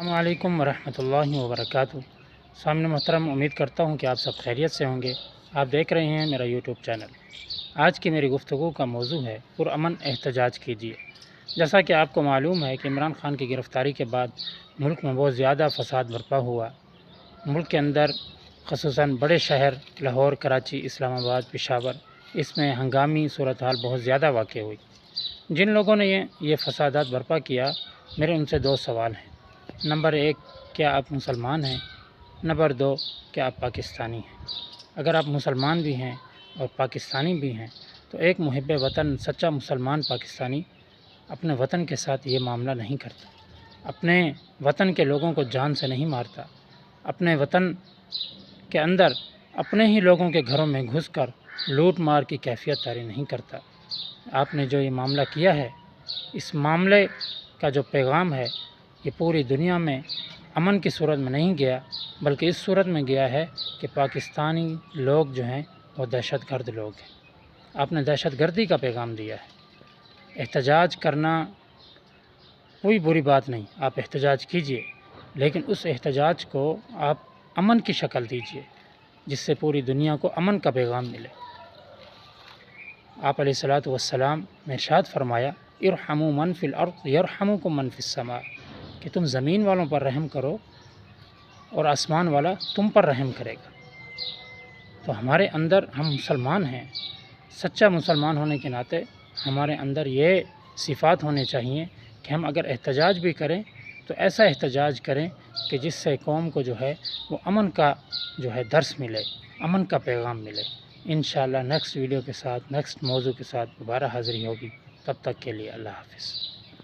अस्सलामुअलैकुम वरहमतुल्लाहि वबरकातुहू। सामने मोहतरम, उम्मीद करता हूँ कि आप सब खैरियत से होंगे। आप देख रहे हैं मेरा यूट्यूब चैनल। आज की मेरी गुफ्तगू का मौजू है पुरअमन एहतजाज कीजिए। जैसा कि आपको मालूम है कि इमरान खान की गिरफ़्तारी के बाद मुल्क में बहुत ज़्यादा फ़साद बर्पा हुआ। मुल्क के अंदर ख़ुसूसन बड़े शहर लाहौर, कराची, इस्लामाबाद, पेशावर, इसमें हंगामी सूरत हाल बहुत ज़्यादा वाक़ हुई। जिन लोगों ने ये फ़सादात बर्पा किया, मेरे उनसे दो सवाल हैं। नंबर एक, क्या आप मुसलमान हैं? नंबर दो, क्या आप पाकिस्तानी हैं? अगर आप मुसलमान भी हैं और पाकिस्तानी भी हैं तो एक मुहिब वतन, सच्चा मुसलमान पाकिस्तानी अपने वतन के साथ ये मामला नहीं करता, अपने वतन के लोगों को जान से नहीं मारता, अपने वतन के अंदर अपने ही लोगों के घरों में घुसकर लूट मार की कैफियत तारी नहीं करता। आपने जो ये मामला किया है, इस मामले का जो पैगाम है ये पूरी दुनिया में अमन की सूरत में नहीं गया, बल्कि इस सूरत में गया है कि पाकिस्तानी लोग जो हैं वो दहशतगर्द लोग हैं। आपने दहशतगर्दी का पैगाम दिया है। एहतजाज करना कोई बुरी बात नहीं, आप एहतजाज कीजिए, लेकिन उस एहतजाज को आप अमन की शक्ल दीजिए, जिससे पूरी दुनिया को अमन का पैगाम मिले। आप अलैहिस्सलातु वस्सलाम ने इरशाद फरमाया, इरहमू मन फिल अर्द यरहमुकुम मन फिस समा, कि तुम ज़मीन वालों पर रहम करो और आसमान वाला तुम पर रहम करेगा। तो हमारे अंदर, हम मुसलमान हैं, सच्चा मुसलमान होने के नाते हमारे अंदर ये सिफ़ात होने चाहिए कि हम अगर एहतजाज भी करें तो ऐसा एहतजाज करें कि जिससे कौम को जो है वो अमन का जो है दर्स मिले, अमन का पैगाम मिले। इंशाअल्लाह नेक्स्ट वीडियो के साथ, नेक्स्ट मौजू के साथ दोबारा हाज़िरी होगी। तब तक के लिए अल्लाह हाफ़िज़।